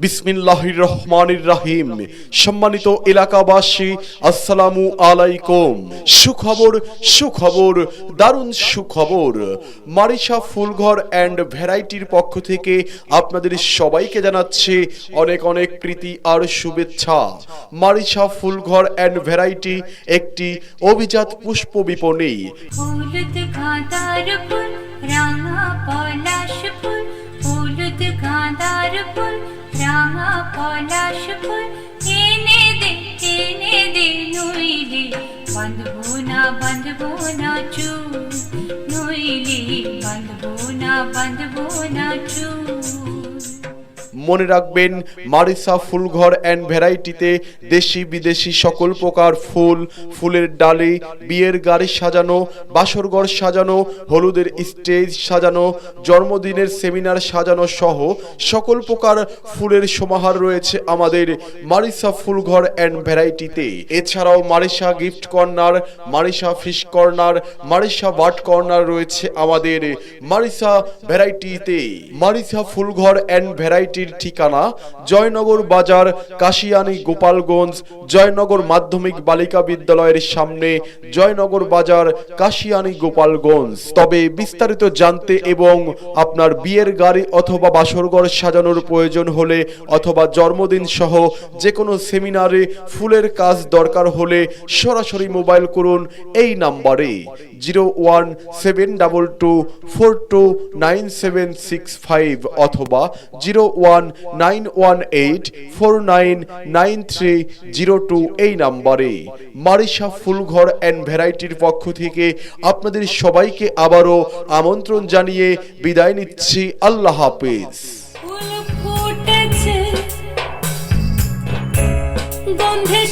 বিসমিল্লাহির রহমানির রহিম। সম্মানিত এলাকাবাসী, আসসালামু আলাইকুম। সুখবর, দারুণ সুখবর। মারিশা ফুলঘর অ্যান্ড ভ্যারাইটির পক্ষ থেকে আপনাদের সবাইকে জানাচ্ছি অনেক অনেক প্রীতি আর শুভেচ্ছা। মারিশা ফুলঘর অ্যান্ড ভ্যারাইটি একটি অভিজাত পুষ্প বিপণী। হলুদ গাঁদার ফুল, রাঙা পলাশ ফুল, হলুদ গাঁদার ফুল, রাঙা পলাশ ফুল, এনে দে নইলে বাঁধবো না চুল, নইলে বাঁধবো না চুল। মনে রাখবেন, মারিশা ফুলঘর অ্যান্ড ভ্যারাইটিতে দেশি বিদেশি সকল প্রকার ফুলের ডালি, বিয়ের গাড়ি সাজানো, বাসরঘর সাজানো, হলুদের স্টেজ সাজানো, জন্মদিনের সেমিনার সাজানো সহ সকল প্রকার ফুলের সমাহার রয়েছে আমাদের মারিশা ফুলঘর অ্যান্ড ভ্যারাইটিতে। এছাড়াও Marisha gift corner, Marisha fish corner, Marisha bird corner রয়েছে আমাদের মারিশা ভ্যারাইটিতে। মারিশা ফুলঘর অ্যান্ড ভ্যারাইটির ঠিকানা জয়নগর বাজার, কাশিয়ানী, গোপালগঞ্জ। জয়নগর মাধ্যমিক বালিকা বিদ্যালয়ের সামনে, জয়নগর বাজার, কাশিয়ানী, গোপালগঞ্জ। তবে বিস্তারিত জানতে এবং আপনার বিয়ের গাড়ি অথবা বাসরঘর সাজানোর প্রয়োজন হলে অথবা জন্মদিন সহ যে কোনো সেমিনারে ফুলের কাজ দরকার হলে সরাসরি মোবাইল করুন এই নাম্বারে 01722429765 অথবা 01918499302 এই নাম্বারে। মারিশা ফুলঘর অ্যান্ড ভ্যারাইটির পক্ষ থেকে আপনাদের সবাইকে আবারও আমন্ত্রণ জানিয়ে বিদায় নিচ্ছি। আল্লাহ হাফেজ। ফুল ফুটেছে গন্ধে